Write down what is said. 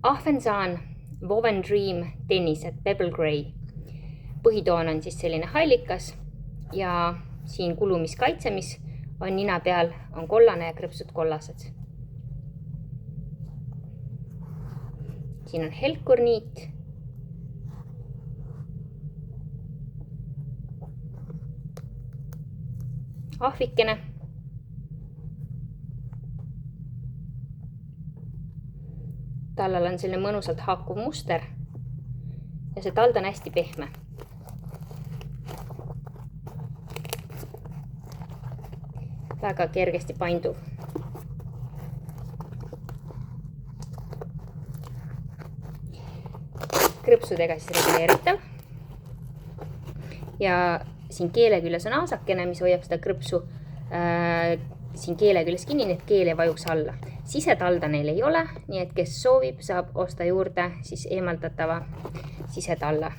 Ahvensaan Woven Dream tennised Pebble Grey. Põhitoon on siis selline hallikas ja siin kulumiskaitse, mis on nina peal, on kollane ja krõpsud kollased. Siin on helkurniit. Ahvikene. Tallal on selline mõnusalt haakuv muster ja see tald on hästi pehme. Väga kergesti painduv. Krõpsudega siis reguleeritav. Ja siin keele küljes on aasakene, mis hoiab seda krõpsu siin keele küljes kinni, nii et keel ei vajuks alla. Sisetalda neil ei ole, nii et kes soovib, saab osta juurde siis eemaldatava sisetalla.